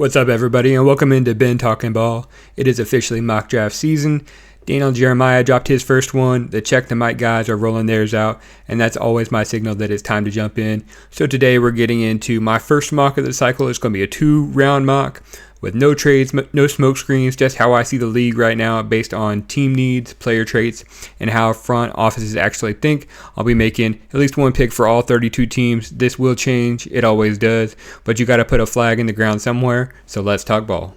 What's up, everybody, and welcome into Talkin Ball. It is officially mock draft season. Daniel Jeremiah dropped his first one. The Check the Mic guys are rolling theirs out, and that's always my signal that it's time to jump in. So today we're getting into my first mock of the cycle. It's going to be a 2-round mock with no trades, no smoke screens, just how I see the league right now based on team needs, player traits, and how front offices actually think. I'll be making at least one pick for all 32 teams. This will change. It always does. But you got to put a flag in the ground somewhere. So let's talk ball.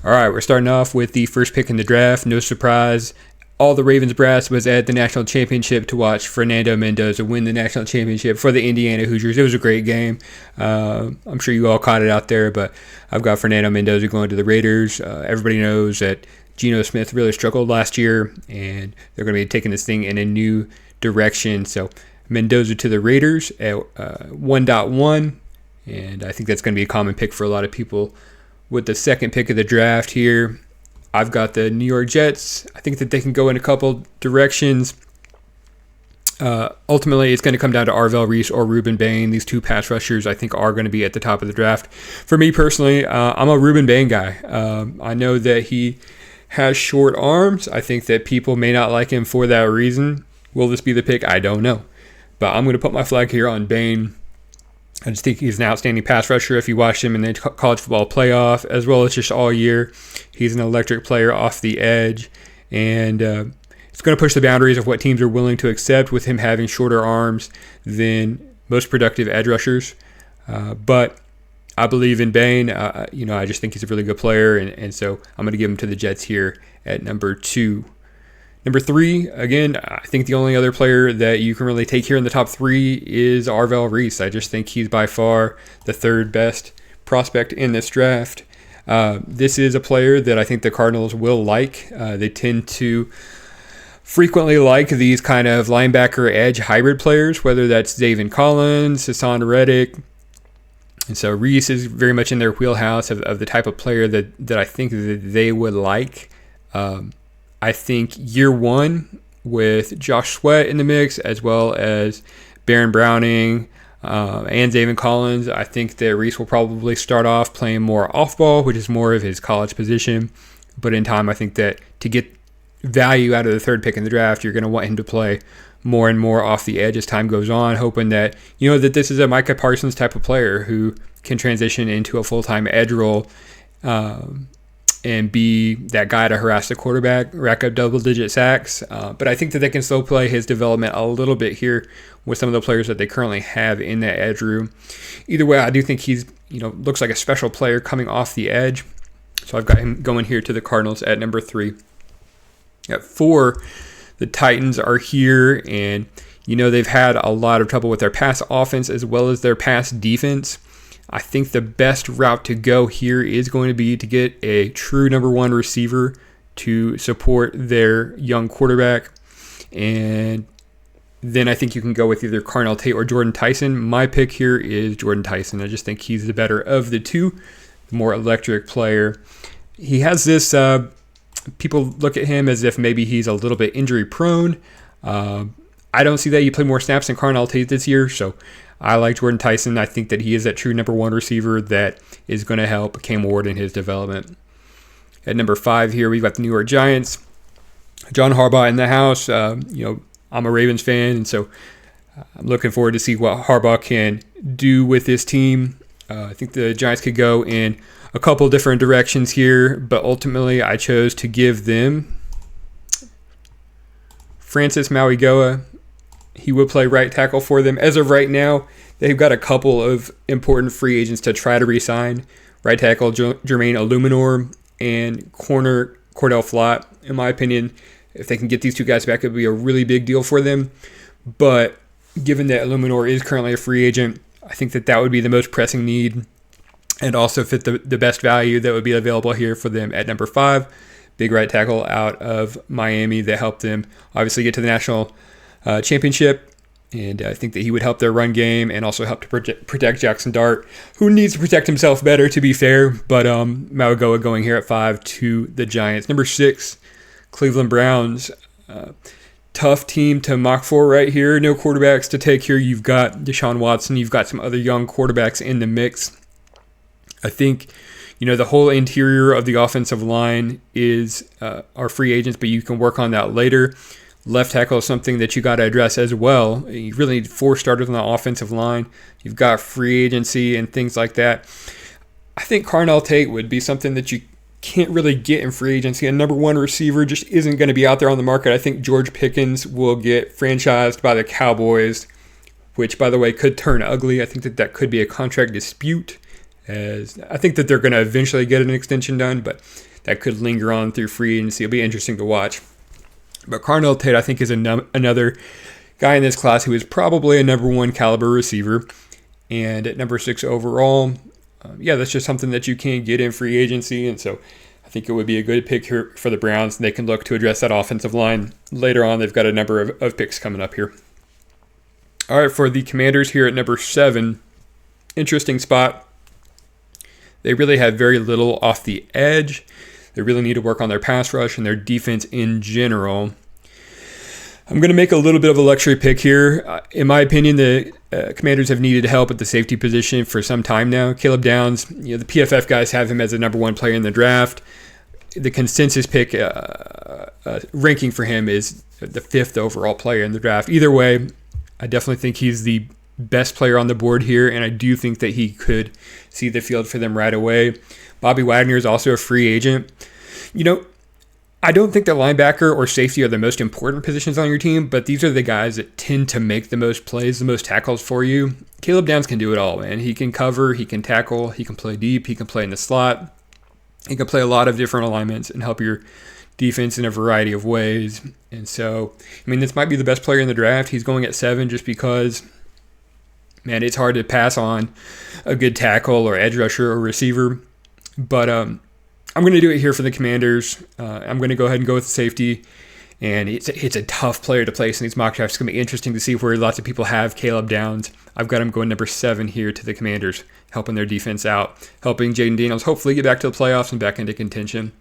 All right, we're starting off with the first pick in the draft. No surprise. All the Ravens brass was at the national championship to watch Fernando Mendoza win the national championship for the Indiana Hoosiers. It was a great game. I'm sure you all caught it out there, but I've got Fernando Mendoza going to the Raiders. Everybody knows that Geno Smith really struggled last year, and they're going to be taking this thing in a new direction. So Mendoza to the Raiders at 1.1, and I think that's going to be a common pick for a lot of people. With the second pick of the draft here, I've got the New York Jets. I think that they can go in a couple directions. Ultimately, it's going to come down to Arvell Reese or Ruben Bain. These two pass rushers, I think, are going to be at the top of the draft. For me personally, I'm a Ruben Bain guy. I know that he has short arms. I think that people may not like him for that reason. Will this be the pick? I don't know. But I'm going to put my flag here on Bain. I just think he's an outstanding pass rusher. If you watch him in the college football playoff, as well as just all year, he's an electric player off the edge. And it's going to push the boundaries of what teams are willing to accept with him having shorter arms than most productive edge rushers. But I believe in Bain. I just think he's a really good player. And so I'm going to give him to the Jets here at number 2. Number 3, again, I think the only other player that you can really take here in the top 3 is Arvell Reese. I just think he's by far the third best prospect in this draft. This is a player that I think the Cardinals will like. They tend to frequently like these kind of linebacker edge hybrid players, whether that's Zaven Collins, Hassan Reddick. And so Reese is very much in their wheelhouse of the type of player that I think that they would like. I think year one with Josh Sweat in the mix, as well as Baron Browning and Zaven Collins, I think that Reese will probably start off playing more off ball, which is more of his college position. But in time, I think that to get value out of the third pick in the draft, you're going to want him to play more and more off the edge as time goes on, hoping that that this is a Micah Parsons type of player who can transition into a full-time edge role. And be that guy to harass the quarterback, rack up double-digit sacks. But I think that they can slow play his development a little bit here with some of the players that they currently have in that edge room. Either way, I do think he's, looks like a special player coming off the edge. So I've got him going here to the Cardinals at number 3. At 4, the Titans are here, and they've had a lot of trouble with their pass offense as well as their pass defense. I think the best route to go here is going to be to get a true number 1 receiver to support their young quarterback. And then I think you can go with either Carnell Tate or Jordan Tyson. My pick here is Jordan Tyson. I just think he's the better of the two, the more electric player. He has this, people look at him as if maybe he's a little bit injury prone. I don't see that. He played more snaps than Carnell Tate this year, so I like Jordan Tyson. I think that he is that true number 1 receiver that is going to help Cam Ward in his development. At number 5 here, we've got the New York Giants. John Harbaugh in the house. I'm a Ravens fan, and so I'm looking forward to see what Harbaugh can do with this team. I think the Giants could go in a couple different directions here, but ultimately I chose to give them Francis Mauigoa. He would play right tackle for them. As of right now, they've got a couple of important free agents to try to re-sign. Right tackle Jermaine Illuminor and corner Cordell Flott. In my opinion, if they can get these two guys back, it would be a really big deal for them. But given that Illuminor is currently a free agent, I think that would be the most pressing need and also fit the best value that would be available here for them at number 5. Big right tackle out of Miami that helped them obviously get to the national championship, and I think that he would help their run game and also help to protect Jackson Dart, who needs to protect himself better, to be fair. But Mauigoa going here at 5 to the Giants. Number 6, Cleveland Browns. Tough team to mock for right here. No quarterbacks to take here. You've got Deshaun Watson. You've got some other young quarterbacks in the mix. I think, the whole interior of the offensive line is our free agents, but you can work on that later. Left tackle is something that you got to address as well. You really need 4 starters on the offensive line. You've got free agency and things like that. I think Carnell Tate would be something that you can't really get in free agency. A number 1 receiver just isn't going to be out there on the market. I think George Pickens will get franchised by the Cowboys, which, by the way, could turn ugly. I think that could be a contract dispute, as I think that they're going to eventually get an extension done, but that could linger on through free agency. It'll be interesting to watch. But Carnell Tate, I think, is another guy in this class who is probably a number 1 caliber receiver. And at number 6 overall, that's just something that you can't get in free agency. And so I think it would be a good pick here for the Browns. And they can look to address that offensive line later on. They've got a number of picks coming up here. All right, for the Commanders here at number 7, interesting spot. They really have very little off the edge. They really need to work on their pass rush and their defense in general. I'm going to make a little bit of a luxury pick here. In my opinion, the Commanders have needed help at the safety position for some time now. Caleb Downs, the PFF guys have him as the number 1 player in the draft. The consensus pick ranking for him is the 5th overall player in the draft. Either way, I definitely think he's the best player on the board here, and I do think that he could see the field for them right away. Bobby Wagner is also a free agent. I don't think that linebacker or safety are the most important positions on your team, but these are the guys that tend to make the most plays, the most tackles for you. Caleb Downs can do it all, man. He can cover, he can tackle, he can play deep, he can play in the slot. He can play a lot of different alignments and help your defense in a variety of ways. And so, this might be the best player in the draft. He's going at 7 just because, man, it's hard to pass on a good tackle or edge rusher or receiver. But I'm going to do it here for the Commanders. I'm going to go ahead and go with the safety. And it's a tough player to place in these mock drafts. It's going to be interesting to see where lots of people have Caleb Downs. I've got him going number 7 here to the Commanders, helping their defense out, helping Jaden Daniels hopefully get back to the playoffs and back into contention.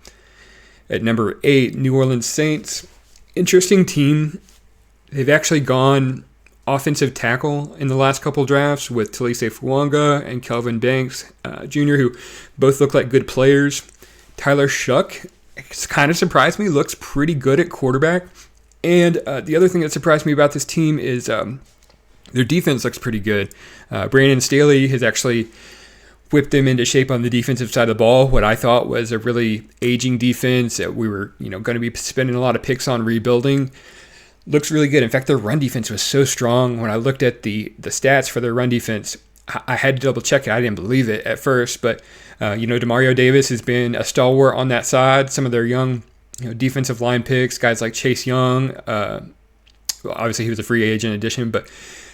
At number 8, New Orleans Saints. Interesting team. They've actually gone offensive tackle in the last couple drafts with Talise Fuanga and Kelvin Banks Jr., who both look like good players. Tyler Shuck, it's kind of surprised me, looks pretty good at quarterback. And the other thing that surprised me about this team is their defense looks pretty good. Brandon Staley has actually whipped them into shape on the defensive side of the ball. What I thought was a really aging defense that we were going to be spending a lot of picks on rebuilding. Looks really good. In fact, their run defense was so strong. When I looked at the stats for their run defense, I had to double check it. I didn't believe it at first, but Demario Davis has been a stalwart on that side. Some of their young defensive line picks, guys like Chase Young, obviously he was a free agent addition, but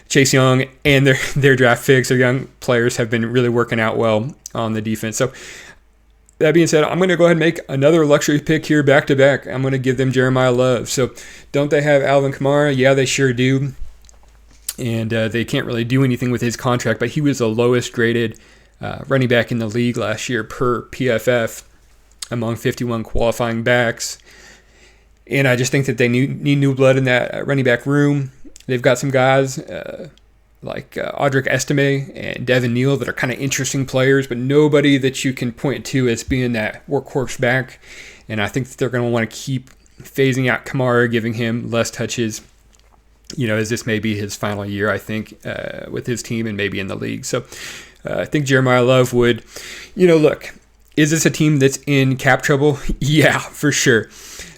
Chase Young and their draft picks, their young players, have been really working out well on the defense. So that being said, I'm going to go ahead and make another luxury pick here back to back. I'm going to give them Jeremiah Love. So don't they have Alvin Kamara? Yeah, they sure do. And they can't really do anything with his contract, but he was the lowest graded running back in the league last year per PFF among 51 qualifying backs. And I just think that they need new blood in that running back room. They've got some guys like Audric Estime and Devin Neal that are kind of interesting players, but nobody that you can point to as being that workhorse back. And I think that they're going to want to keep phasing out Kamara, giving him less touches, as this may be his final year, I think, with his team and maybe in the league. So I think Jeremiah Love would, look, is this a team that's in cap trouble? Yeah, for sure.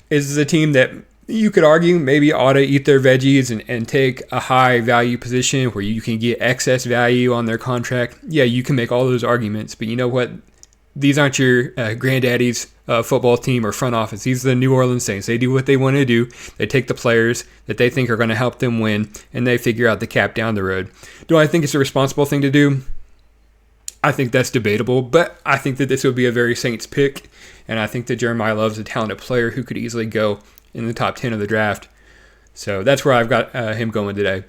Is this a team that you could argue maybe ought to eat their veggies and take a high value position where you can get excess value on their contract? Yeah, you can make all those arguments, but you know what? These aren't your granddaddy's football team or front office. These are the New Orleans Saints. They do what they want to do. They take the players that they think are going to help them win, and they figure out the cap down the road. Do I think it's a responsible thing to do? I think that's debatable, but I think that this would be a very Saints pick, and I think that Jeremiah Love's a talented player who could easily go in the top 10 of the draft. So that's where I've got him going today.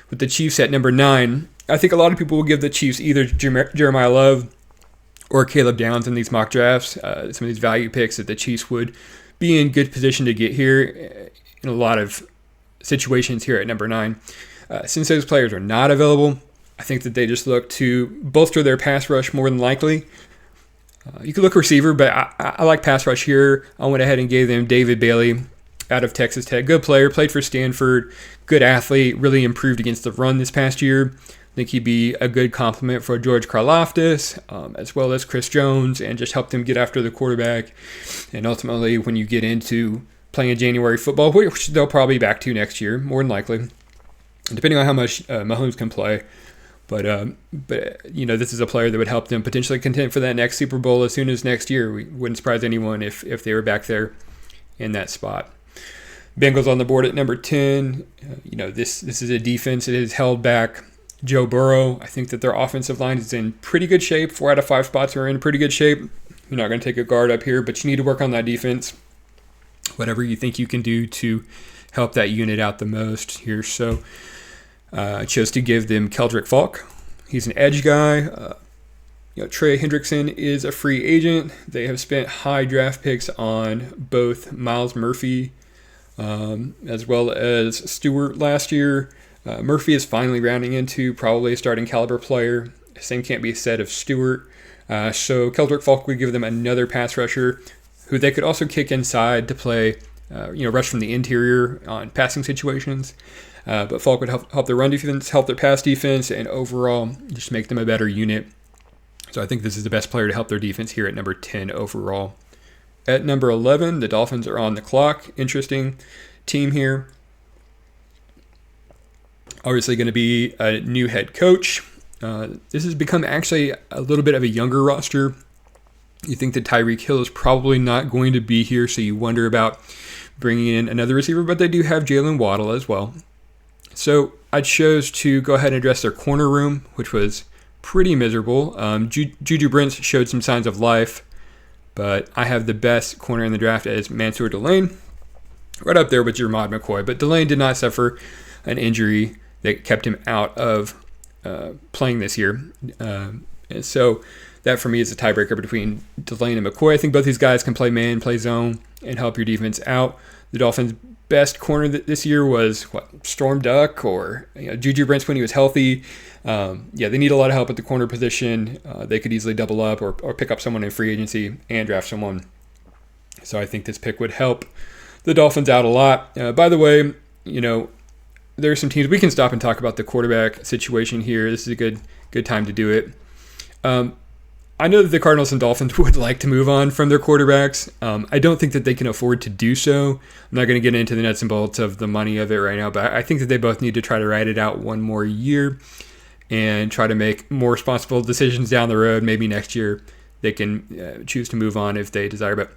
With the Chiefs at number 9, I think a lot of people will give the Chiefs either Jeremiah Love or Caleb Downs in these mock drafts. Some of these value picks that the Chiefs would be in good position to get here. in a lot of situations here at number 9. Since those players are not available, I think that they just look to bolster their pass rush more than likely. You could look receiver, but I like pass rush here. I went ahead and gave them David Bailey out of Texas Tech. Good player, played for Stanford, good athlete, really improved against the run this past year. I think he'd be a good complement for George Karlaftis, as well as Chris Jones, and just help them get after the quarterback. And ultimately, when you get into playing January football, which they'll probably be back to next year, more than likely, depending on how much Mahomes can play. But this is a player that would help them potentially contend for that next Super Bowl as soon as next year. We wouldn't surprise anyone if they were back there in that spot. Bengals on the board at number 10. This is a defense that has held back Joe Burrow. I think that their offensive line is in pretty good shape. 4 out of 5 spots are in pretty good shape. You're not going to take a guard up here, but you need to work on that defense. Whatever you think you can do to help that unit out the most here. So I chose to give them Keldrick Falk. He's an edge guy. Trey Hendrickson is a free agent. They have spent high draft picks on both Miles Murphy as well as Stewart last year. Murphy is finally rounding into probably a starting caliber player. Same can't be said of Stewart. So Keldrick Falk would give them another pass rusher who they could also kick inside to play, rush from the interior on passing situations. But Falk would help their run defense, help their pass defense, and overall just make them a better unit. So I think this is the best player to help their defense here at number 10 overall. At number 11, the Dolphins are on the clock. Interesting team here. Obviously going to be a new head coach. This has become actually a little bit of a younger roster. You think that Tyreek Hill is probably not going to be here, so you wonder about bringing in another receiver, but they do have Jalen Waddle as well. So I chose to go ahead and address their corner room, which was pretty miserable. Juju Brents showed some signs of life, but I have the best corner in the draft as Mansour Delane, right up there with Jermod McCoy. But Delane did not suffer an injury that kept him out of playing this year. And so that for me is a tiebreaker between Delane and McCoy. I think both these guys can play man, play zone, and help your defense out. The Dolphins' best corner this year was Storm Duck or Juju Brents when he was healthy. They need a lot of help at the corner position. They could easily double up or pick up someone in free agency and draft someone. So I think this pick would help the Dolphins out a lot. By the way, there are some teams. We can stop and talk about the quarterback situation here. This is a good time to do it. I know that the Cardinals and Dolphins would like to move on from their quarterbacks. I don't think that they can afford to do so. I'm not going to get into the nuts and bolts of the money of it right now, but I think that they both need to try to ride it out one more year and try to make more responsible decisions down the road. Maybe next year they can choose to move on if they desire, but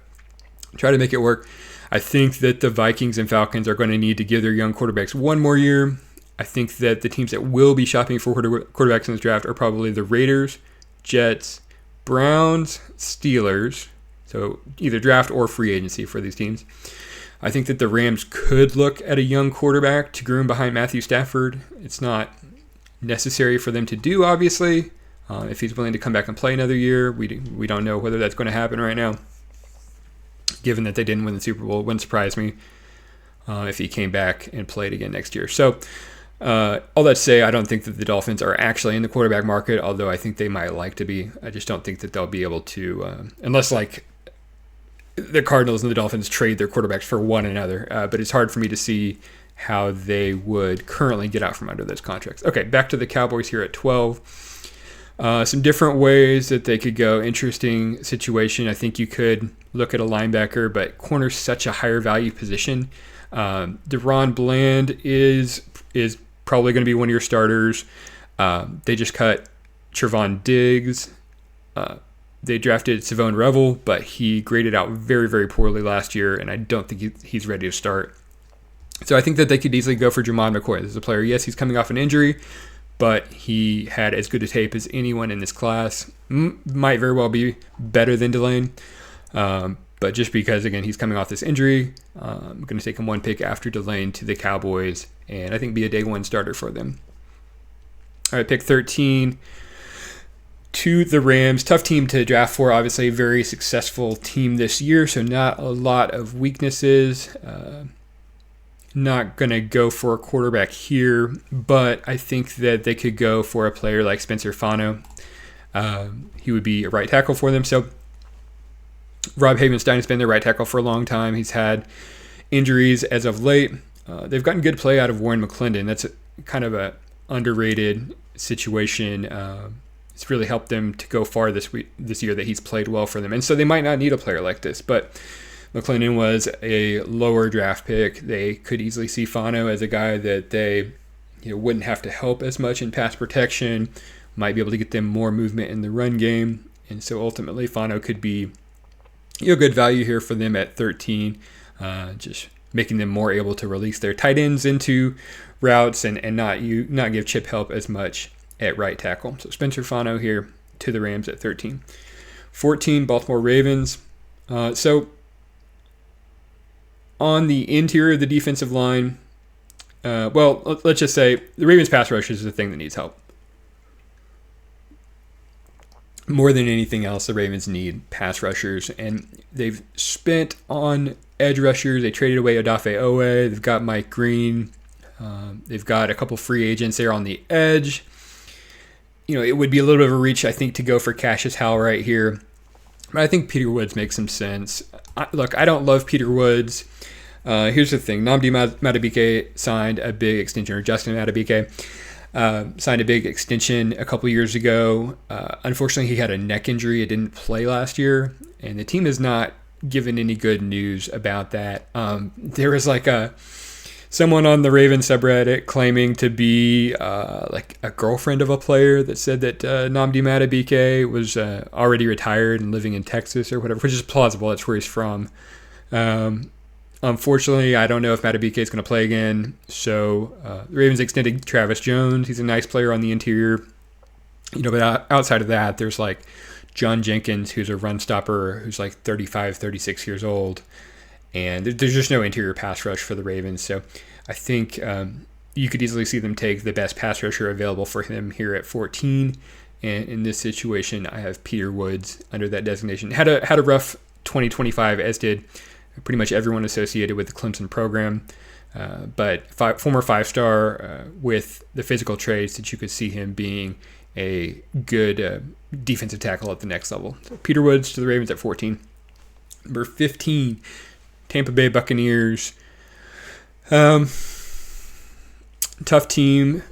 try to make it work. I think that the Vikings and Falcons are going to need to give their young quarterbacks one more year. I think that the teams that will be shopping for quarterbacks in this draft are probably the Raiders, Jets, Browns, Steelers, so either draft or free agency for these teams. I think that the Rams could look at a young quarterback to groom behind Matthew Stafford. It's not necessary for them to do, obviously. If he's willing to come back and play another year, we don't know whether that's going to happen right now. Given that they didn't win the Super Bowl, it wouldn't surprise me if he came back and played again next year. So all that to say, I don't think that the Dolphins are actually in the quarterback market, although I think they might like to be. I just don't think that they'll be able to, unless the Cardinals and the Dolphins trade their quarterbacks for one another. But it's hard for me to see how they would currently get out from under those contracts. Okay, back to the Cowboys here at 12. Some different ways that they could go. Interesting situation. I think you could look at a linebacker, but corner's such a higher value position. Deron Bland is probably going to be one of your starters. They just cut Trevon Diggs. They drafted Savone Revel, but he graded out very, very poorly last year, and I don't think he's ready to start. So I think that they could easily go for Jermod McCoy. This is a player, yes, he's coming off an injury, but he had as good a tape as anyone in this class. Might very well be better than Delane. But just because, again, he's coming off this injury, I'm going to take him one pick after Delane to the Cowboys and I think be a day one starter for them. All right, pick 13 to the Rams. Tough team to draft for, obviously. Very successful team this year, so not a lot of weaknesses. not going to go for a quarterback here, but I think that they could go for a player like Spencer Fano. He would be a right tackle for them. So Rob Havenstein has been their right tackle for a long time. He's had injuries as of late. They've gotten good play out of Warren McClendon. That's kind of a underrated situation. It's really helped them to go far this year that he's played well for them. And so they might not need a player like this, but McClendon was a lower draft pick. They could easily see Fano as a guy that they wouldn't have to help as much in pass protection, might be able to get them more movement in the run game. And so ultimately Fano could be good value here for them at 13, just making them more able to release their tight ends into routes and not give chip help as much at right tackle. So Spencer Fano here to the Rams at 13. 14, Baltimore Ravens. So on the interior of the defensive line, let's just say the Ravens pass rush is the thing that needs help. More than anything else, the Ravens need pass rushers, and they've spent on edge rushers. They traded away Odafe Owe. They've got Mike Green. They've got a couple free agents there on the edge. It would be a little bit of a reach, I think, to go for Cassius Howell right here. But I think Peter Woods makes some sense. I don't love Peter Woods. Here's the thing. Nnamdi Madubuike signed a big extension, or Justin Madubuike signed a big extension a couple years ago. Unfortunately, he had a neck injury. It didn't play last year, and the team has not given any good news about that. There was someone on the Ravens subreddit claiming to be like a girlfriend of a player that said that Nnamdi Madubuike was already retired and living in Texas or whatever, which is plausible. That's where he's from. Unfortunately, I don't know if Madubuike is going to play again. So the Ravens extended Travis Jones. He's a nice player on the interior. But outside of that, there's like John Jenkins, who's a run stopper, who's like 35, 36 years old. And there's just no interior pass rush for the Ravens. So I think you could easily see them take the best pass rusher available for him here at 14. And in this situation, I have Peter Woods under that designation. Had a rough 2025, as did pretty much everyone associated with the Clemson program. But former five-star with the physical traits that you could see him being a good defensive tackle at the next level. So Peter Woods to the Ravens at 14. Number 15, Tampa Bay Buccaneers. Tough team.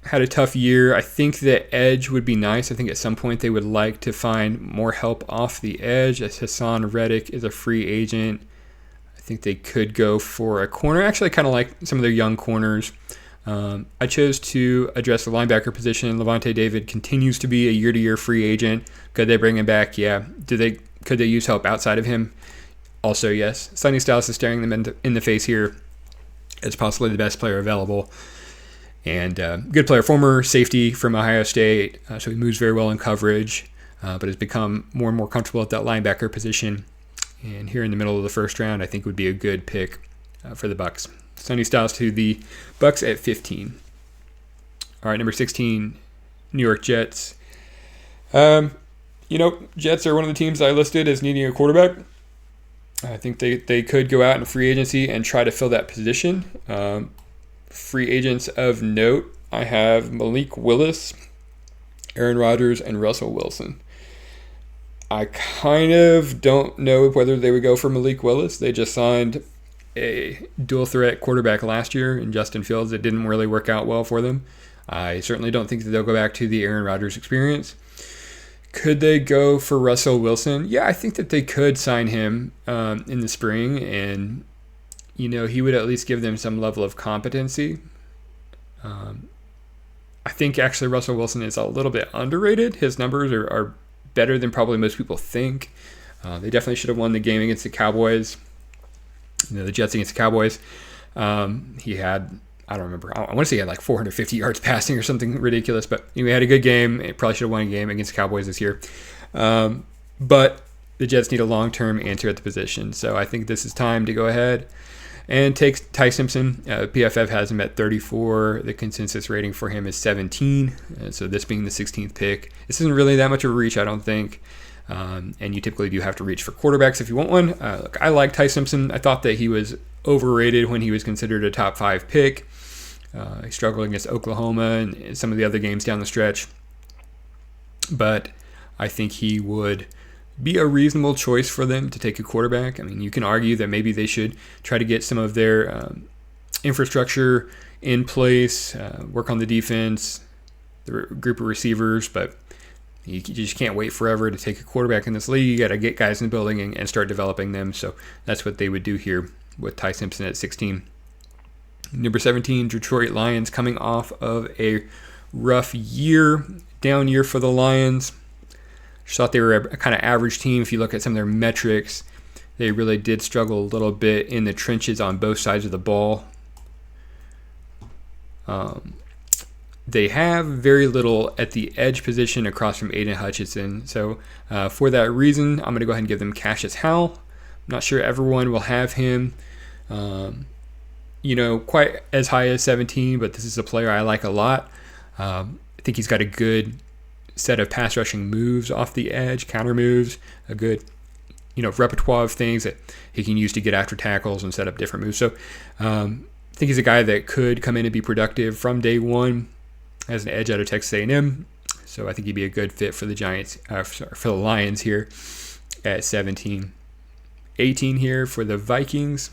Had a tough year. I think the edge would be nice. I think at some point they would like to find more help off the edge. As Hassan Reddick is a free agent. I think they could go for a corner. Actually, I kind of like some of their young corners. I chose to address the linebacker position. Levante David continues to be a year-to-year free agent. Could they bring him back? Yeah. Could they use help outside of him? Also, yes. Sonny Styles is staring them in the face here as possibly the best player available. And good player, former safety from Ohio State, so he moves very well in coverage, but has become more and more comfortable at that linebacker position. And here in the middle of the first round, I think would be a good pick for the Bucs. Sonny Styles to the Bucs at 15. All right, number 16, New York Jets. Jets are one of the teams I listed as needing a quarterback. I think they could go out in free agency and try to fill that position. Free agents of note, I have Malik Willis, Aaron Rodgers, and Russell Wilson. I kind of don't know whether they would go for Malik Willis. They just signed a dual threat quarterback last year in Justin Fields. It didn't really work out well for them. I certainly don't think that they'll go back to the Aaron Rodgers experience. Could they go for Russell Wilson? Yeah, I think that they could sign him in the spring, and he would at least give them some level of competency. I think actually Russell Wilson is a little bit underrated. His numbers are better than probably most people think. They definitely should have won the game against the Cowboys. The Jets against the Cowboys. He had, I don't remember, I want to say he had like 450 yards passing or something ridiculous, but he had a good game. He probably should have won a game against the Cowboys this year. But the Jets need a long-term answer at the position. So I think this is time to go ahead and take Ty Simpson. PFF has him at 34. The consensus rating for him is 17. So this being the 16th pick, this isn't really that much of a reach, I don't think. and you typically do have to reach for quarterbacks if you want one. Look, I like Ty Simpson. I thought that he was overrated when he was considered a top 5 pick. He struggled against Oklahoma and some of the other games down the stretch. But I think he would be a reasonable choice for them to take a quarterback. I mean, you can argue that maybe they should try to get some of their infrastructure in place, work on the defense, the group of receivers, but you just can't wait forever to take a quarterback in this league. You got to get guys in the building and start developing them. So that's what they would do here with Ty Simpson at 16. Number 17, Detroit Lions, coming off of a rough year, down year for the Lions. Just thought they were a kind of average team. If you look at some of their metrics, they really did struggle a little bit in the trenches on both sides of the ball. They have very little at the edge position across from Aiden Hutchinson. So for that reason, I'm going to go ahead and give them Cassius Howell. I'm not sure everyone will have him, quite as high as 17, but this is a player I like a lot. I think he's got a good set of pass rushing moves off the edge, counter moves, a good, repertoire of things that he can use to get after tackles and set up different moves. So I think he's a guy that could come in and be productive from day one as an edge out of Texas A&M. So I think he'd be a good fit for the for the Lions here at 17. 18 here for the Vikings.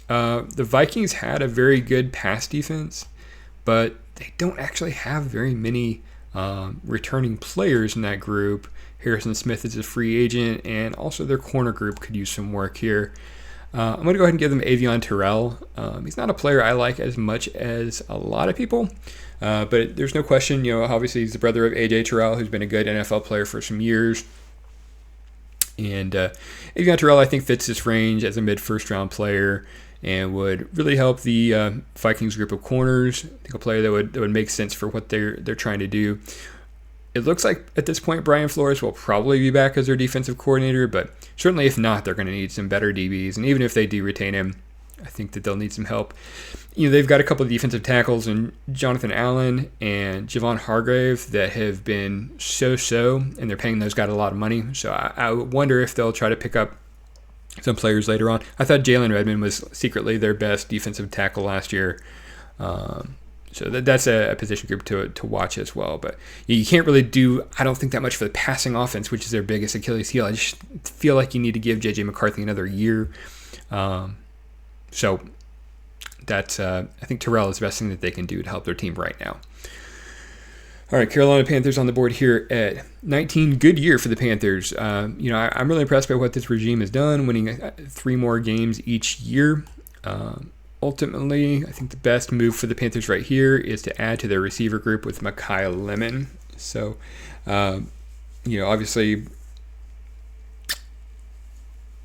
The Vikings had a very good pass defense, but they don't actually have very many returning players in that group. Harrison Smith is a free agent, and also their corner group could use some work here. I'm going to go ahead and give them Avion Terrell. He's not a player I like as much as a lot of people, but there's no question, obviously he's the brother of A.J. Terrell, who's been a good NFL player for some years. And Avion Terrell, I think, fits this range as a mid-first round player and would really help the Vikings group of corners. I think a player that would make sense for what they're trying to do. It looks like at this point Brian Flores will probably be back as their defensive coordinator, but certainly if not, they're going to need some better DBs. And even if they do retain him, I think that they'll need some help. They've got a couple of defensive tackles in Jonathan Allen and Javon Hargrave that have been so-so, and they're paying those guys a lot of money. So I wonder if they'll try to pick up some players later on. I thought Jalen Redmond was secretly their best defensive tackle last year. So that's a position group to watch as well. But you can't really do, I don't think, that much for the passing offense, which is their biggest Achilles heel. I just feel like you need to give J.J. McCarthy another year. So that's, I think Terrell is the best thing that they can do to help their team right now. All right, Carolina Panthers on the board here at 19. Good year for the Panthers. I'm really impressed by what this regime has done, winning 3 more games each year. Ultimately, I think the best move for the Panthers right here is to add to their receiver group with Mekhi Lemon. So, obviously,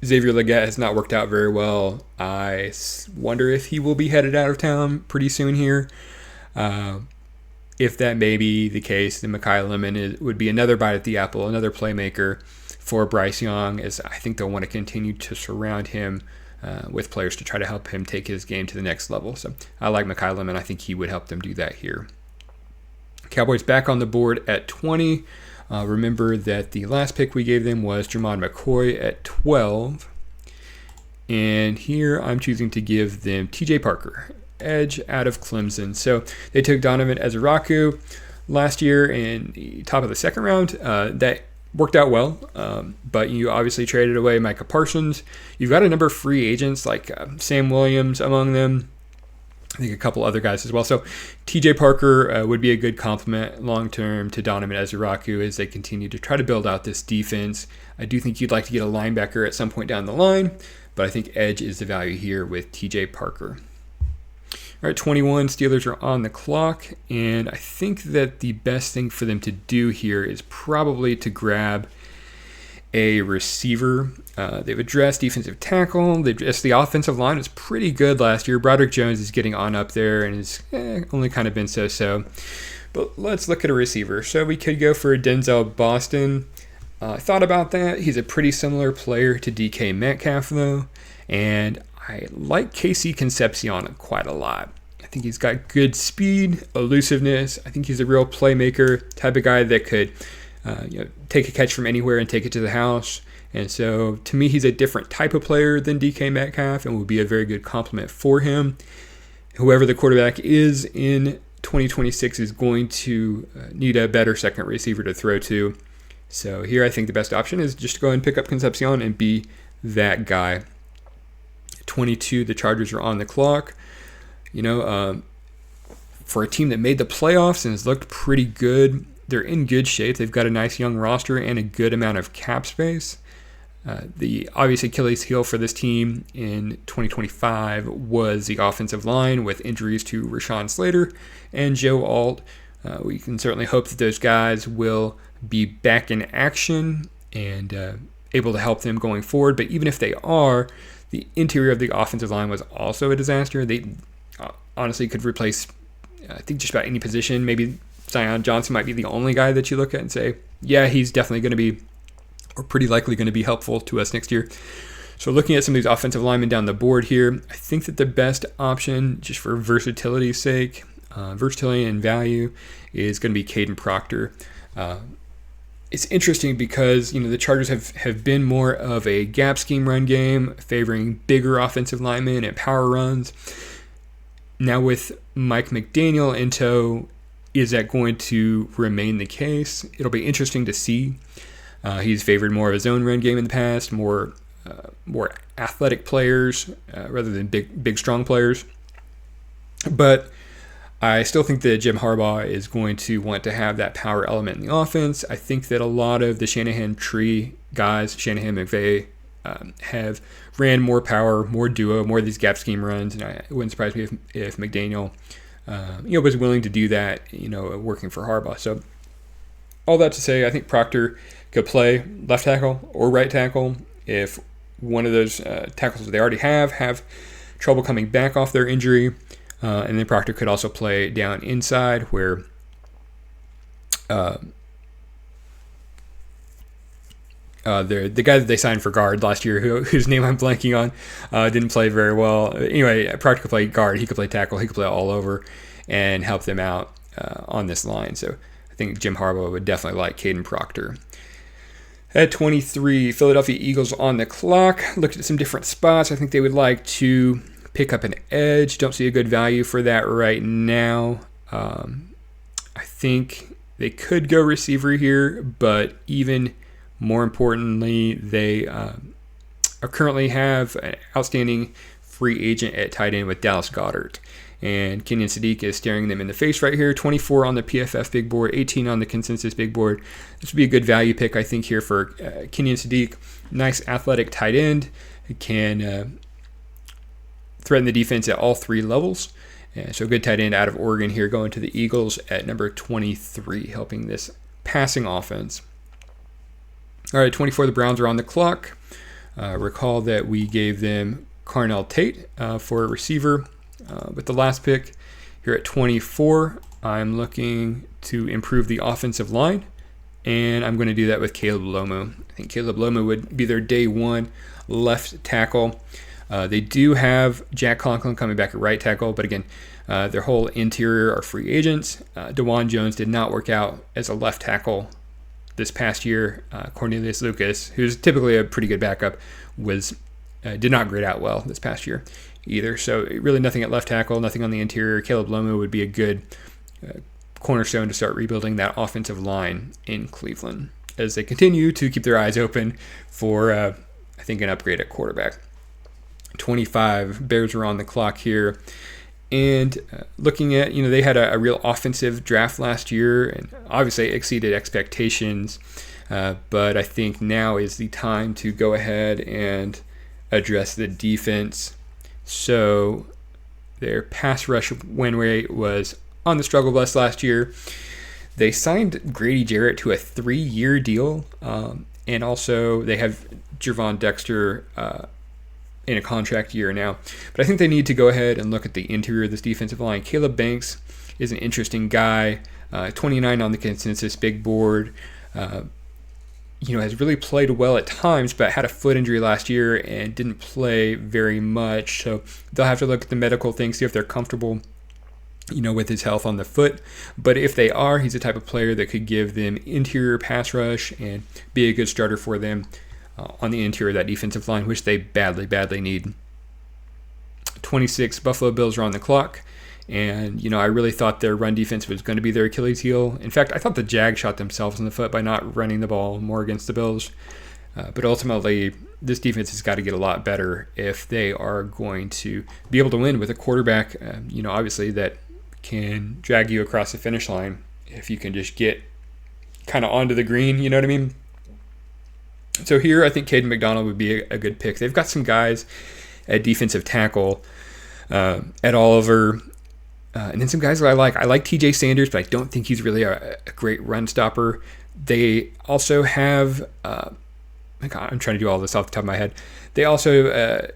Xavier Legette has not worked out very well. I wonder if he will be headed out of town pretty soon here. If that may be the case, then Mekhi Lemon would be another bite at the apple, another playmaker for Bryce Young, as I think they'll want to continue to surround him with players to try to help him take his game to the next level. So I like Mekhi Lemon. I think he would help them do that here. Cowboys back on the board at 20. Remember that the last pick we gave them was Jermon McCoy at 12. And here I'm choosing to give them TJ Parker, edge out of Clemson. So they took Donovan Ezeraku last year in the top of the second round. That worked out well, but you obviously traded away Micah Parsons. You've got a number of free agents like Sam Williams among them. I think a couple other guys as well. So TJ Parker would be a good complement long-term to Donovan Ezeraku as they continue to try to build out this defense. I do think you'd like to get a linebacker at some point down the line, but I think edge is the value here with TJ Parker. All right, 21, Steelers are on the clock, and I think that the best thing for them to do here is probably to grab a receiver. They've addressed defensive tackle. The offensive line was pretty good last year. Broderick Jones is getting on up there and has only kind of been so-so. But let's look at a receiver. So we could go for Denzel Boston. I thought about that. He's a pretty similar player to DK Metcalf, though, and I like Casey Concepcion quite a lot. I think he's got good speed, elusiveness. I think he's a real playmaker, type of guy that could take a catch from anywhere and take it to the house. And so to me, he's a different type of player than DK Metcalf and will be a very good complement for him. Whoever the quarterback is in 2026 is going to need a better second receiver to throw to. So here I think the best option is just to go ahead and pick up Concepcion and be that guy. 22, the Chargers are on the clock. For a team that made the playoffs and has looked pretty good, they're in good shape. They've got a nice young roster and a good amount of cap space. The obvious Achilles heel for this team in 2025 was the offensive line with injuries to Rashawn Slater and Joe Alt. We can certainly hope that those guys will be back in action and able to help them going forward. But even if they are, the interior of the offensive line was also a disaster. They honestly could replace, I think, just about any position. Maybe Zion Johnson might be the only guy that you look at and say, yeah, he's definitely going to be, or pretty likely going to be helpful to us next year. So looking at some of these offensive linemen down the board here, I think that the best option, just for versatility's sake, versatility and value, is going to be Caden Proctor. It's interesting because the Chargers have been more of a gap scheme run game, favoring bigger offensive linemen and power runs. Now with Mike McDaniel in tow, is that going to remain the case? It'll be interesting to see. He's favored more of a zone run game in the past, more athletic players rather than big strong players. But I still think that Jim Harbaugh is going to want to have that power element in the offense. I think that a lot of the Shanahan tree guys, Shanahan, McVay, have ran more power, more duo, more of these gap scheme runs, and it wouldn't surprise me if McDaniel, was willing to do that, working for Harbaugh. So all that to say, I think Proctor could play left tackle or right tackle if one of those tackles that they already have trouble coming back off their injury. And then Proctor could also play down inside where the guy that they signed for guard last year, whose name I'm blanking on, didn't play very well. Anyway, Proctor could play guard. He could play tackle. He could play all over and help them out on this line. So I think Jim Harbaugh would definitely like Caden Proctor. At 23, Philadelphia Eagles on the clock. Looked at some different spots. I think they would like to pick up an edge. Don't see a good value for that right now. I think they could go receiver here, but even more importantly, they currently have an outstanding free agent at tight end with Dallas Goedert. And Kenyon Sadiq is staring them in the face right here. 24 on the PFF big board, 18 on the consensus big board. This would be a good value pick, I think, here for Kenyon Sadiq. Nice athletic tight end. He can threaten the defense at all three levels. So good tight end out of Oregon here, going to the Eagles at number 23, helping this passing offense. All right, 24, the Browns are on the clock. Recall that we gave them Carnell Tate for a receiver with the last pick. Here at 24, I'm looking to improve the offensive line, and I'm going to do that with Caleb Lomu. I think Caleb Lomu would be their day one left tackle. They do have Jack Conklin coming back at right tackle, but again, their whole interior are free agents. DeJuan Jones did not work out as a left tackle this past year. Cornelius Lucas, who's typically a pretty good backup, did not grade out well this past year either. So really nothing at left tackle, nothing on the interior. Caleb Lomu would be a good cornerstone to start rebuilding that offensive line in Cleveland as they continue to keep their eyes open for, I think, an upgrade at quarterback. 25, Bears are on the clock here. And looking at, they had a real offensive draft last year and obviously exceeded expectations. But I think now is the time to go ahead and address the defense. So their pass rush win rate was on the struggle bus last year. They signed Grady Jarrett to a 3-year deal. And also they have Gervon Dexter in a contract year now. But I think they need to go ahead and look at the interior of this defensive line. Caleb Banks is an interesting guy. 29 on the consensus big board. Has really played well at times, but had a foot injury last year and didn't play very much. So they'll have to look at the medical things, see if they're comfortable with his health on the foot. But if they are, he's the type of player that could give them interior pass rush and be a good starter for them on the interior of that defensive line, which they badly, badly need. 26 Buffalo Bills are on the clock. And, I really thought their run defense was going to be their Achilles heel. In fact, I thought the Jags shot themselves in the foot by not running the ball more against the Bills. But ultimately, this defense has got to get a lot better if they are going to be able to win with a quarterback, obviously that can drag you across the finish line if you can just get kind of onto the green, you know what I mean? So here, I think Caden McDonald would be a good pick. They've got some guys at defensive tackle, at Oliver, and then some guys that I like. I like TJ Sanders, but I don't think he's really a great run stopper. They also have, I'm trying to do all this off the top of my head. They also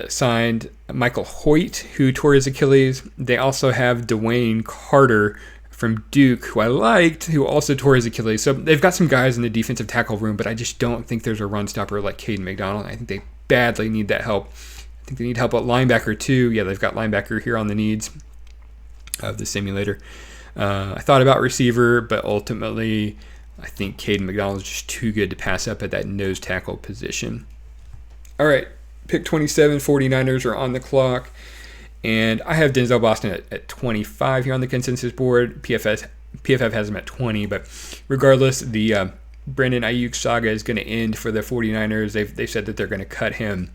signed Michael Hoyt, who tore his Achilles. They also have Dwayne Carter from Duke, who I liked, who also tore his Achilles. So they've got some guys in the defensive tackle room, but I just don't think there's a run stopper like Caden McDonald. I think they badly need that help. I think they need help at linebacker too. Yeah, they've got linebacker here on the needs of the simulator. I thought about receiver, but ultimately I think Caden McDonald is just too good to pass up at that nose tackle position. All right, pick 27, 49ers are on the clock. And I have Denzel Boston at 25 here on the consensus board. PFF has him at 20, but regardless, the Brandon Ayuk saga is going to end for the 49ers. They've said that they're going to cut him.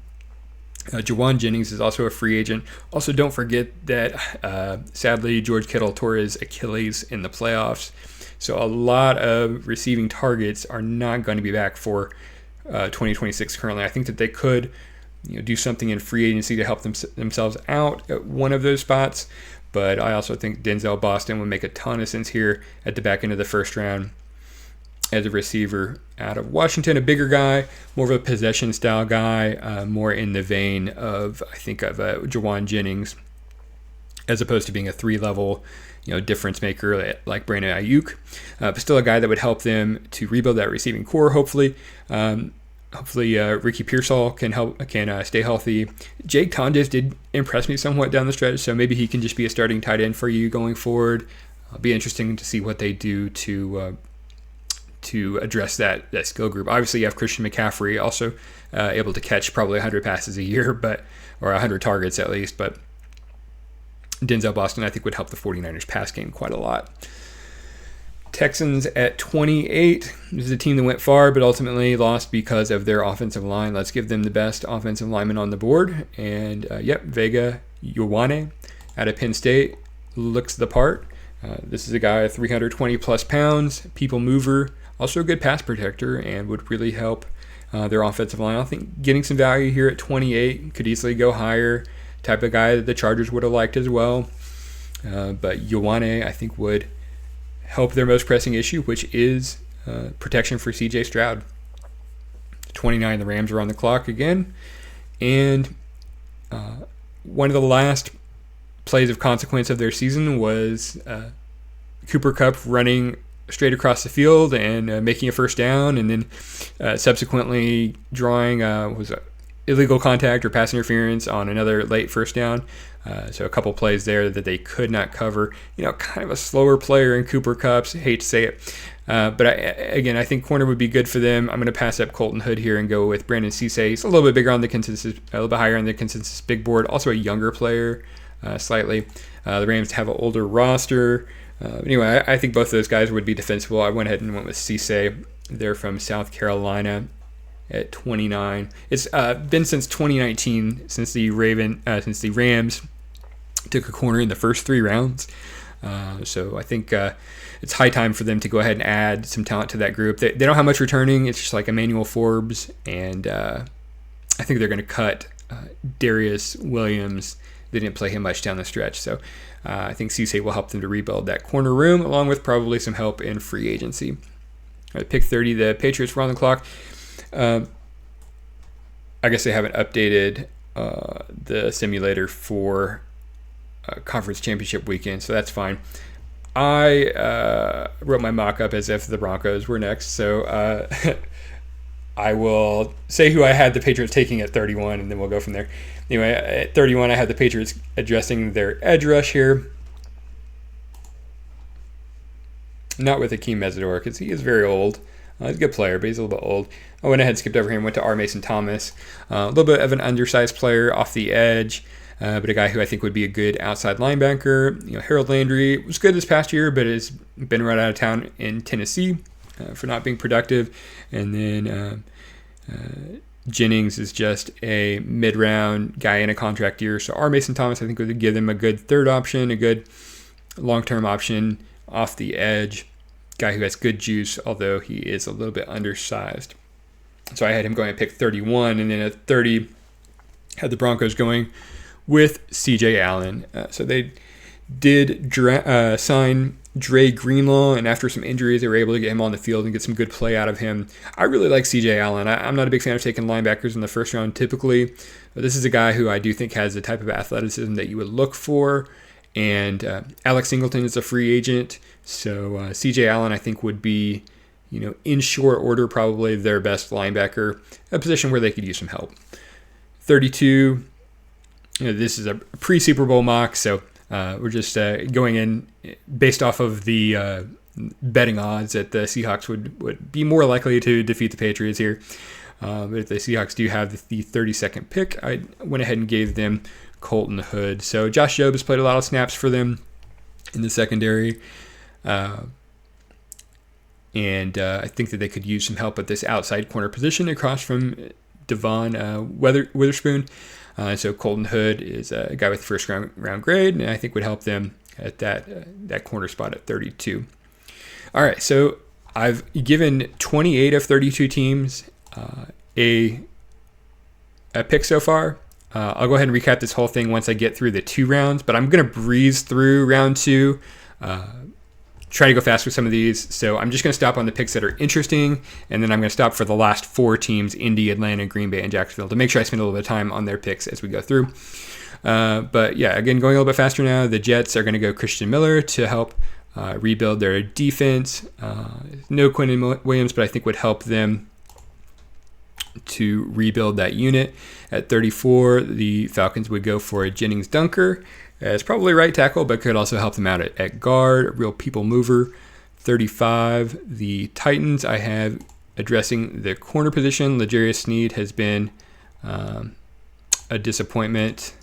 Jawan Jennings is also a free agent. Also, don't forget that, sadly, George Kittle tore his Achilles in the playoffs. So a lot of receiving targets are not going to be back for 2026 currently. I think that they could do something in free agency to help themselves out at one of those spots. But I also think Denzel Boston would make a ton of sense here at the back end of the first round as a receiver out of Washington, a bigger guy, more of a possession style guy, more in the vein of, I think, of Jawan Jennings, as opposed to being a 3-level difference maker like Brandon Ayuk. But still a guy that would help them to rebuild that receiving core, hopefully. Hopefully, Ricky Pearsall can stay healthy. Jake Tondiff did impress me somewhat down the stretch, so maybe he can just be a starting tight end for you going forward. It'll be interesting to see what they do to address that skill group. Obviously, you have Christian McCaffrey, also able to catch probably 100 passes a year, or 100 targets at least. But Denzel Boston, I think, would help the 49ers pass game quite a lot. Texans at 28. This is a team that went far, but ultimately lost because of their offensive line. Let's give them the best offensive lineman on the board. And, Vega Ioane out of Penn State looks the part. This is a guy 320 plus pounds, people mover, also a good pass protector, and would really help their offensive line. I think getting some value here at 28 could easily go higher. Type of guy that the Chargers would have liked as well. But Ioane, I think, would help their most pressing issue, which is protection for C.J. Stroud. 29, the Rams are on the clock again. And one of the last plays of consequence of their season was Cooper Kupp running straight across the field and making a first down, and then subsequently drawing illegal contact or pass interference on another late first down. So a couple plays there that they could not cover. Kind of a slower player in Cooper Kupp. Hate to say it. But I think corner would be good for them. I'm going to pass up Colton Hood here and go with Brandon Cisse. He's a little bit bigger on the consensus, a little bit higher on the consensus big board. Also a younger player, slightly. The Rams have an older roster. Anyway, I think both of those guys would be defensible. I went ahead and went with Cisse. They're from South Carolina at 29. It's been since 2019 since the Rams took a corner in the first 3 rounds. So I think it's high time for them to go ahead and add some talent to that group. They don't have much returning. It's just like Emmanuel Forbes, and I think they're going to cut Darius Williams. They didn't play him much down the stretch. So I think Cisse will help them to rebuild that corner room, along with probably some help in free agency. All right, pick 30, the Patriots were on the clock. I guess they haven't updated the simulator for conference championship weekend, so that's fine. I wrote my mock-up as if the Broncos were next, so I will say who I had the Patriots taking at 31, and then we'll go from there. Anyway, at 31, I had the Patriots addressing their edge rush here. Not with Akeem Mesidor, because he is very old. He's a good player, but he's a little bit old. I went ahead and skipped over him, went to R. Mason Thomas. A little bit of an undersized player off the edge, but a guy who I think would be a good outside linebacker. Harold Landry was good this past year, but has been run out of town in Tennessee for not being productive. And then Jennings is just a mid-round guy in a contract year. So R. Mason Thomas, I think, would give them a good third option, a good long-term option off the edge. Guy who has good juice, although he is a little bit undersized. So I had him going at pick 31, and then at 30, had the Broncos going with C.J. Allen. So they did sign Dre Greenlaw, and after some injuries, they were able to get him on the field and get some good play out of him. I really like C.J. Allen. I'm not a big fan of taking linebackers in the first round typically, but this is a guy who I do think has the type of athleticism that you would look for. And Alex Singleton is a free agent, so C.J. Allen I think would be, in short order probably their best linebacker, a position where they could use some help. 32, this is a pre-Super Bowl mock, so we're just going in based off of the betting odds that the Seahawks would be more likely to defeat the Patriots here. But if the Seahawks do have the 32nd pick, I went ahead and gave them Colton Hood. So Josh Jobe has played a lot of snaps for them in the secondary. And I think that they could use some help at this outside corner position across from Devon Witherspoon. So Colton Hood is a guy with first round grade, and I think would help them at that corner spot at 32. All right, so I've given 28 of 32 teams a pick so far. I'll go ahead and recap this whole thing once I get through the 2 rounds, but I'm going to breeze through round 2, try to go fast with some of these. So I'm just going to stop on the picks that are interesting, and then I'm going to stop for the last 4 teams, Indy, Atlanta, Green Bay, and Jacksonville, to make sure I spend a little bit of time on their picks as we go through. But yeah, again, going a little bit faster now, the Jets are going to go Christian Miller to help rebuild their defense. No Quentin Williams, but I think would help them to rebuild that unit. At 34, the Falcons would go for a Jennings Dunker as probably right tackle, but could also help them out at guard, a real people mover. 35, the Titans, I have addressing the corner position. L'Jarius Sneed has been a disappointment,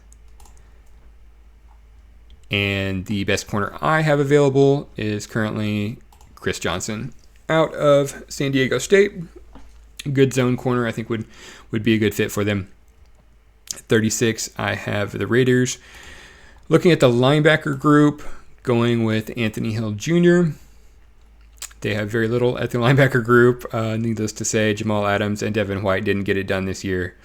and the best corner I have available is currently Chris Johnson out of San Diego State. Good zone corner, I think would be a good fit for them. 36, I have the Raiders. Looking at the linebacker group, going with Anthony Hill Jr. They have very little at the linebacker group. Needless to say, Jamal Adams and Devin White didn't get it done this year.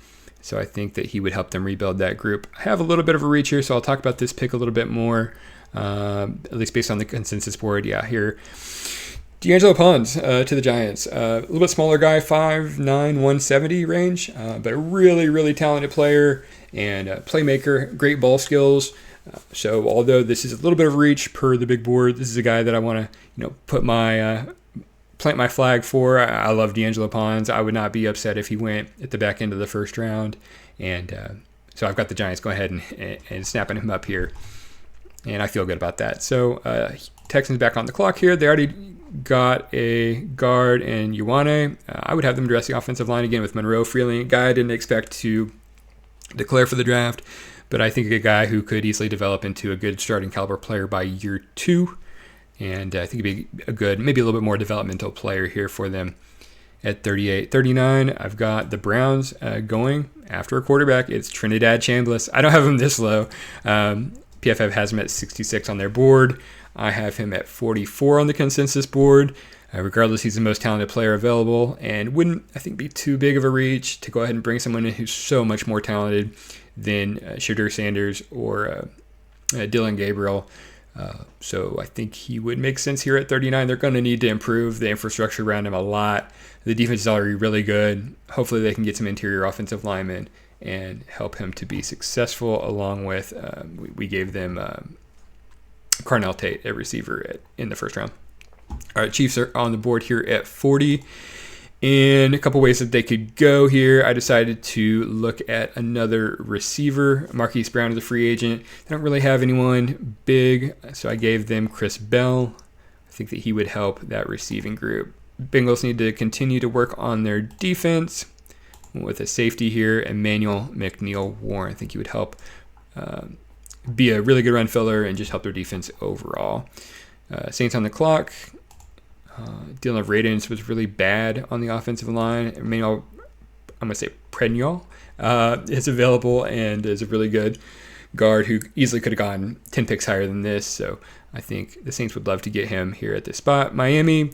So I think that he would help them rebuild that group. I have a little bit of a reach here, so I'll talk about this pick a little bit more, at least based on the consensus board. Yeah, here. D'Angelo Pons to the Giants. A little bit smaller guy, 5'9", 170 range, but a really, really talented player and playmaker, great ball skills. So although this is a little bit of reach per the big board, this is a guy that I want to put my plant my flag for. I love D'Angelo Pons. I would not be upset if he went at the back end of the first round. And so I've got the Giants going ahead and snapping him up here. And I feel good about that. So Texans back on the clock here. They already got a guard in Ioane. I would have them address the offensive line again with Monroe Freeling, a guy I didn't expect to declare for the draft, but I think a guy who could easily develop into a good starting caliber player by year 2. And I think he'd be a good, maybe a little bit more developmental player here for them. At 38, 39, I've got the Browns going after a quarterback. It's Trinidad Chambliss. I don't have him this low. PFF has him at 66 on their board. I have him at 44 on the consensus board. Regardless, he's the most talented player available and wouldn't, I think, be too big of a reach to go ahead and bring someone in who's so much more talented than Shadur Sanders or Dylan Gabriel. So I think he would make sense here at 39. They're going to need to improve the infrastructure around him a lot. The defense is already really good. Hopefully they can get some interior offensive linemen and help him to be successful, along with, we gave them Carnell Tate, a receiver, in the first round. All right, Chiefs are on the board here at 40. In a couple ways that they could go here, I decided to look at another receiver. Marquise Brown is a free agent. They don't really have anyone big, so I gave them Chris Bell. I think that he would help that receiving group. Bengals need to continue to work on their defense with a safety here, Emmanuel McNeil-Warren. I think he would help be a really good run filler and just help their defense overall. Saints on the clock. Dylan Radins was really bad on the offensive line. Emmanuel, I'm going to say Predniol, is available and is a really good guard who easily could have gone 10 picks higher than this. So I think the Saints would love to get him here at this spot. Miami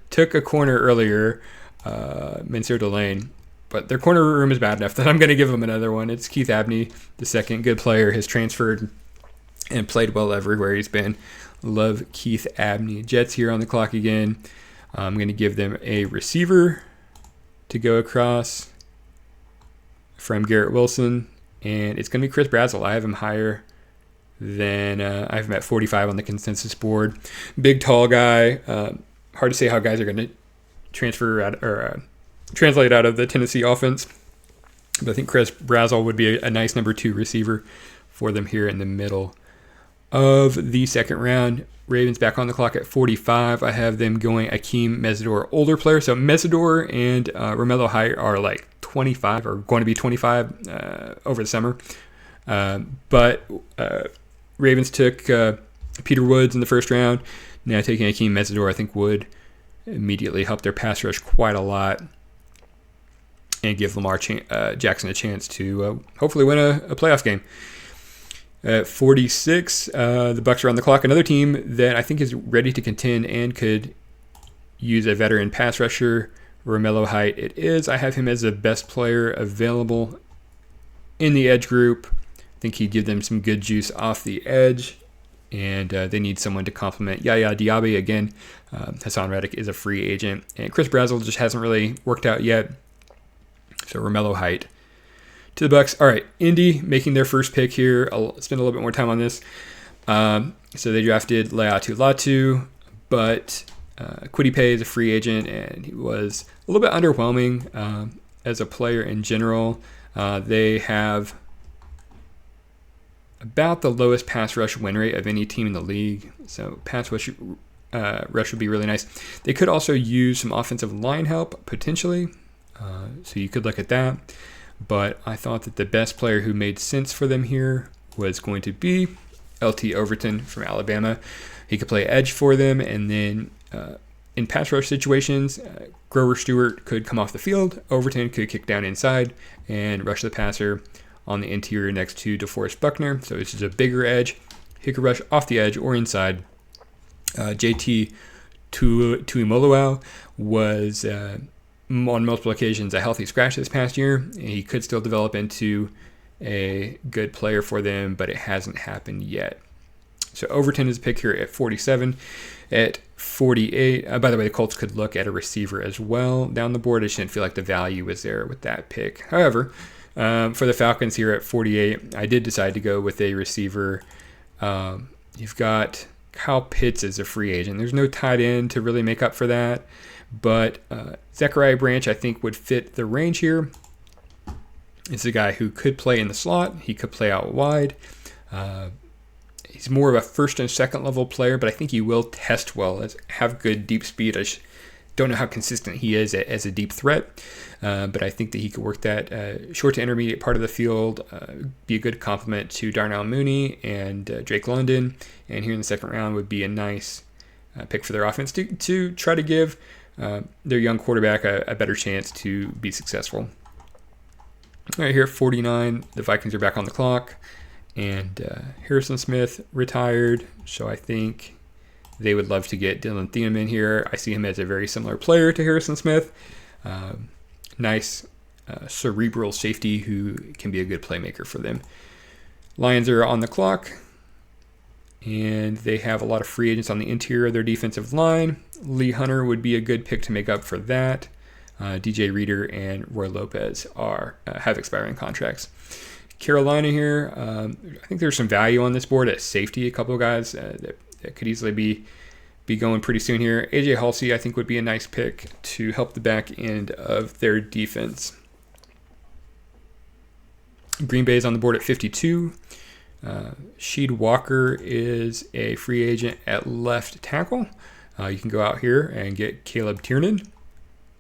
took a corner earlier, Mansour Delane, but their corner room is bad enough that I'm going to give them another one. It's Keith Abney, the second good player, has transferred and played well everywhere he's been. Love Keith Abney. Jets here on the clock again. I'm going to give them a receiver to go across from Garrett Wilson, and it's going to be Chris Brazzell. I have him higher than I have him at 45 on the consensus board. Big, tall guy. Hard to say how guys are going to transfer out or translate out of the Tennessee offense, but I think Chris Brazzell would be a nice number 2 receiver for them here in the middle of the second round. Ravens back on the clock at 45. I have them going Akeem Mesidor, older player. So Mesidor and Romello Height are like 25 or going to be 25 over the summer. But Ravens took Peter Woods in the first round. Now taking Akeem Mesidor, I think, would immediately help their pass rush quite a lot and give Lamar Jackson a chance to hopefully win a playoff game. At 46, the Bucs are on the clock. Another team that I think is ready to contend and could use a veteran pass rusher, Romello Height. It is. I have him as the best player available in the edge group. I think he'd give them some good juice off the edge, and they need someone to complement Yaya Diaby. Again, Hassan Reddick is a free agent, and Chris Brazzell just hasn't really worked out yet. So Romello Height to the Bucs. All right, Indy making their first pick here. I'll spend a little bit more time on this. So they drafted Laiatu Latu, but Kwity Paye is a free agent, and he was a little bit underwhelming as a player in general. They have about the lowest pass rush win rate of any team in the league, so pass rush would be really nice. They could also use some offensive line help, potentially, so you could look at that. But I thought that the best player who made sense for them here was going to be LT Overton from Alabama. He could play edge for them, and then in pass rush situations, Grover Stewart could come off the field. Overton could kick down inside and rush the passer on the interior next to DeForest Buckner. So this is a bigger edge. He could rush off the edge or inside. JT Tuimoloau was on multiple occasions a healthy scratch this past year. He could still develop into a good player for them, but it hasn't happened yet. So Overton is a pick here at 47. At 48, by the way, the Colts could look at a receiver as well down the board. I shouldn't feel like the value was there with that pick. However, for the Falcons here at 48, I did decide to go with a receiver. You've got Kyle Pitts as a free agent. There's no tight end to really make up for that. But Zechariah Branch, I think, would fit the range here. It's a guy who could play in the slot. He could play out wide. He's more of a first and second level player, but I think he will test well, have good deep speed. I don't know how consistent he is as a deep threat, but I think that he could work that short to intermediate part of the field, be a good complement to Darnell Mooney and Drake London. And here in the second round would be a nice pick for their offense to try to give their young quarterback a better chance to be successful. All right, here at 49, the Vikings are back on the clock, and Harrison Smith retired, so I think they would love to get Dylan Thieneman here. I see him as a very similar player to Harrison Smith. Nice cerebral safety who can be a good playmaker for them. Lions are on the clock, and they have a lot of free agents on the interior of their defensive line. Lee Hunter would be a good pick to make up for that. DJ Reader and Roy Lopez have expiring contracts. Carolina here, I think there's some value on this board at safety. A couple of guys that could easily be going pretty soon here. AJ Halsey, I think, would be a nice pick to help the back end of their defense. Green Bay is on the board at 52. Sheed Walker is a free agent at left tackle. You can go out here and get Caleb Tiernan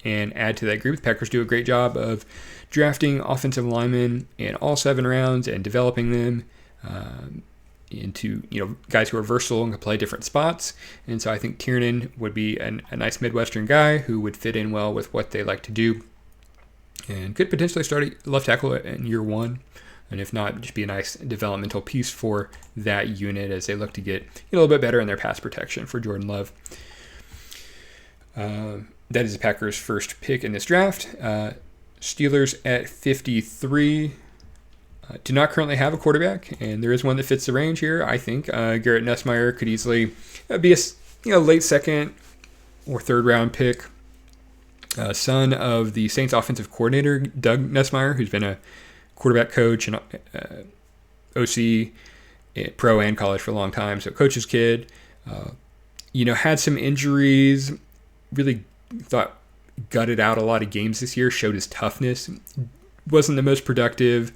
and add to that group. The Packers do a great job of drafting offensive linemen in all 7 rounds and developing them into guys who are versatile and can play different spots. And so I think Tiernan would be a nice Midwestern guy who would fit in well with what they like to do and could potentially start at left tackle in year 1. And if not, just be a nice developmental piece for that unit as they look to get a little bit better in their pass protection for Jordan Love. That is the Packers' first pick in this draft. Steelers at 53 do not currently have a quarterback, and there is one that fits the range here. I think Garrett Nussmeier could easily be a late second or third round pick. Son of the Saints offensive coordinator, Doug Nussmeier, who's been a quarterback coach and OC, pro and college for a long time. So coach's kid, had some injuries, really thought gutted out a lot of games this year, showed his toughness, wasn't the most productive,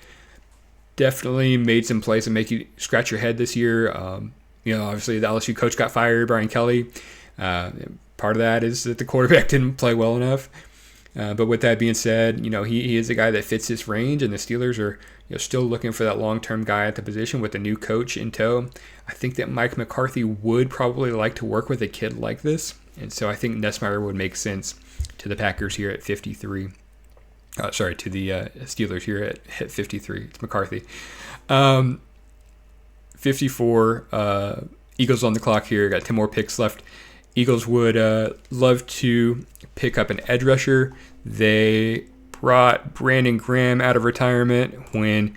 definitely made some plays that make you scratch your head this year. Obviously the LSU coach got fired, Brian Kelly. Part of that is that the quarterback didn't play well enough. But with that being said, he is a guy that fits this range, and the Steelers are still looking for that long-term guy at the position with a new coach in tow. I think that Mike McCarthy would probably like to work with a kid like this, and so I think Nussmeier would make sense to the Packers here at 53. To the Steelers here at 53. It's McCarthy. 54. Eagles on the clock here. Got 10 more picks left. Eagles would love to pick up an edge rusher. They brought Brandon Graham out of retirement when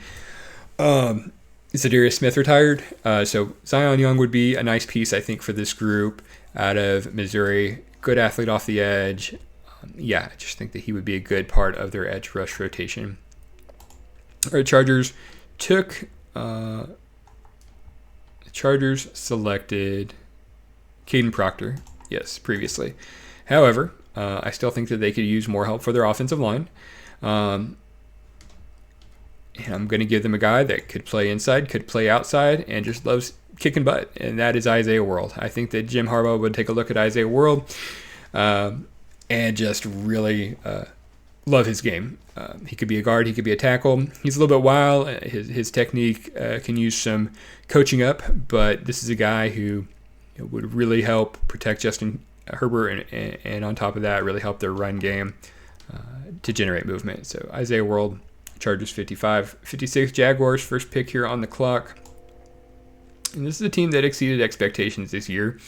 Zadarius Smith retired. So Zion Young would be a nice piece, I think, for this group out of Missouri. Good athlete off the edge. I just think that he would be a good part of their edge rush rotation. All right, Chargers selected Caden Proctor, yes, previously. However, I still think that they could use more help for their offensive line. And I'm going to give them a guy that could play inside, could play outside, and just loves kicking butt, and that is Isaiah World. I think that Jim Harbaugh would take a look at Isaiah World and just really love his game. He could be a guard, he could be a tackle. He's a little bit wild. His technique can use some coaching up, but this is a guy who would really help protect Justin Herbert and on top of that, really help their run game to generate movement. So Isaiah World, Chargers 55. 56, Jaguars, first pick here on the clock. And this is a team that exceeded expectations this year.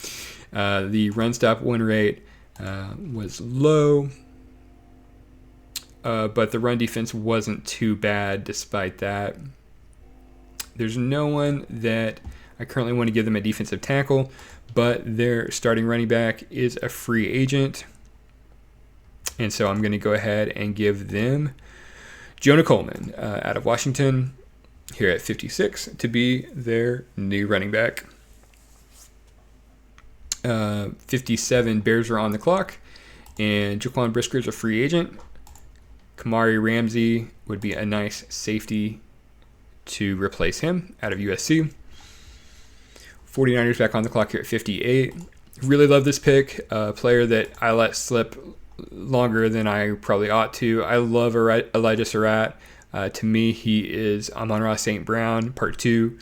The run stop win rate was low, but the run defense wasn't too bad despite that. There's no one that I currently want to give them a defensive tackle, but their starting running back is a free agent. And so I'm going to go ahead and give them Jonah Coleman out of Washington here at 56 to be their new running back. 57, Bears are on the clock, and Jaquan Brisker is a free agent. Kamari Ramsey would be a nice safety to replace him out of USC. 49ers back on the clock here at 58. Really love this pick. A player that I let slip longer than I probably ought to. I love Elijah Surratt. To me, he is Amon-Ra St. Brown, part 2.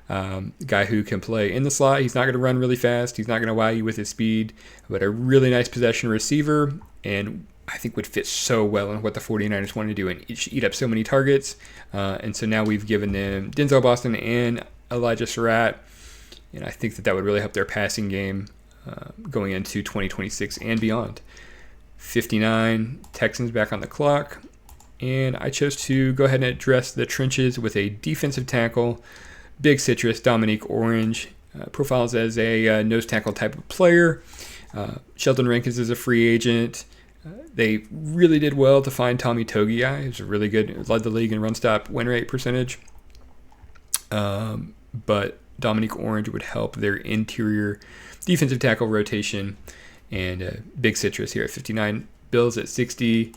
Guy who can play in the slot. He's not going to run really fast. He's not going to wow you with his speed, but a really nice possession receiver, and I think would fit so well in what the 49ers want to do and eat up so many targets. And so now we've given them Denzel Boston and Elijah Surratt, and I think that would really help their passing game going into 2026 and beyond. 59, Texans back on the clock, and I chose to go ahead and address the trenches with a defensive tackle. Big Citrus, Dominique Orange, profiles as a nose tackle type of player. Sheldon Rankins is a free agent. They really did well to find Tommy Togiai, who's a really good, led the league in run stop win rate percentage. But Dominique Orange would help their interior defensive tackle rotation. And Big Citrus here at 59. Bills at 60.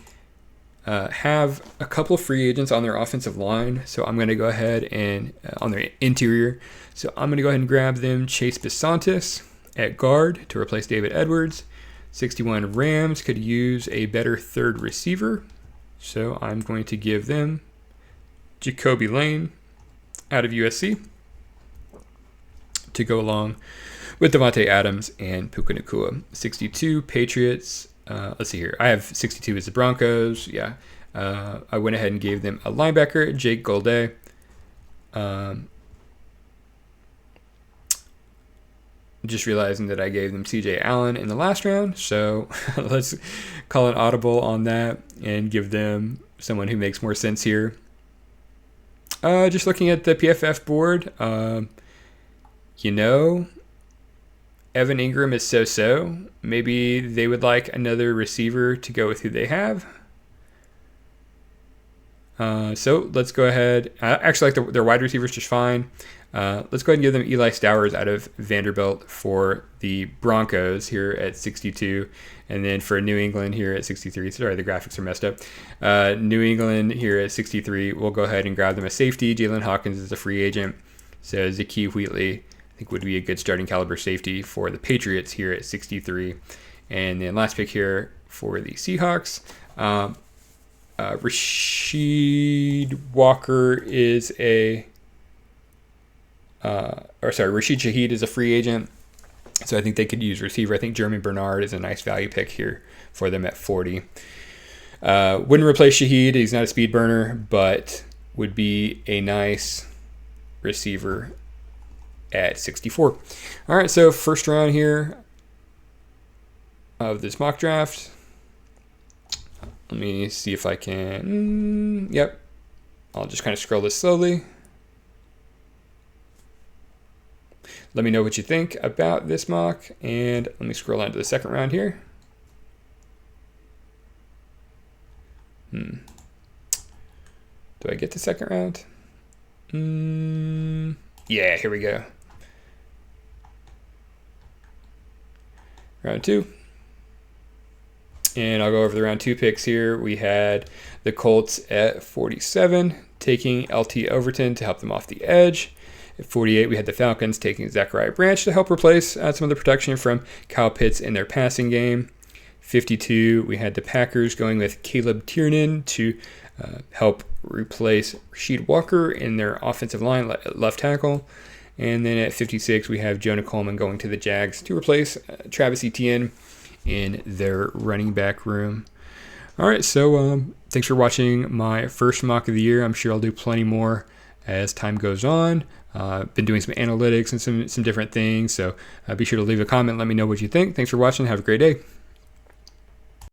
Have a couple of free agents on their offensive line, so I'm going to go ahead and on their interior. So I'm going to go ahead and grab them Chase Bisontis at guard to replace David Edwards. 61 Rams could use a better third receiver, so I'm going to give them Jacoby Lane out of USC to go along with Devontae Adams and Puka Nacua. 62 Patriots. Let's see here. I have 62 as the Broncos. Yeah. I went ahead and gave them a linebacker, Jake Golday. Just realizing that I gave them CJ Allen in the last round. So let's call an audible on that and give them someone who makes more sense here. Just looking at the PFF board, Evan Ingram is so-so. Maybe they would like another receiver to go with who they have. So let's go ahead. I actually like their wide receivers just fine. Let's go ahead and give them Eli Stowers out of Vanderbilt for the Broncos here at 62. And then for New England here at 63. Sorry, the graphics are messed up. New England here at 63. We'll go ahead and grab them a safety. Jalen Hawkins is a free agent. So Zakee Wheatley, I think, would be a good starting caliber safety for the Patriots here at 63. And then last pick here for the Seahawks. Rashid Walker is Rashid Shaheed is a free agent. So I think they could use receiver. I think Jeremy Bernard is a nice value pick here for them at 40. Wouldn't replace Shaheed. He's not a speed burner, but would be a nice receiver at 64. All right, so first round here of this mock draft. Let me see if I can. Yep. I'll just kind of scroll this slowly. Let me know what you think about this mock. And let me scroll down to the second round here. Do I get the second round? Yeah, here we go. Round 2. And I'll go over the round 2 picks here. We had the Colts at 47, taking LT Overton to help them off the edge. At 48, we had the Falcons taking Zachariah Branch to help replace some of the production from Kyle Pitts in their passing game. 52, we had the Packers going with Caleb Tiernan to help replace Rashid Walker in their offensive line, left tackle. And then at 56, we have Jonah Coleman going to the Jags to replace Travis Etienne in their running back room. All right, so thanks for watching my first mock of the year. I'm sure I'll do plenty more as time goes on. Been doing some analytics and some different things, so be sure to leave a comment. Let me know what you think. Thanks for watching. Have a great day.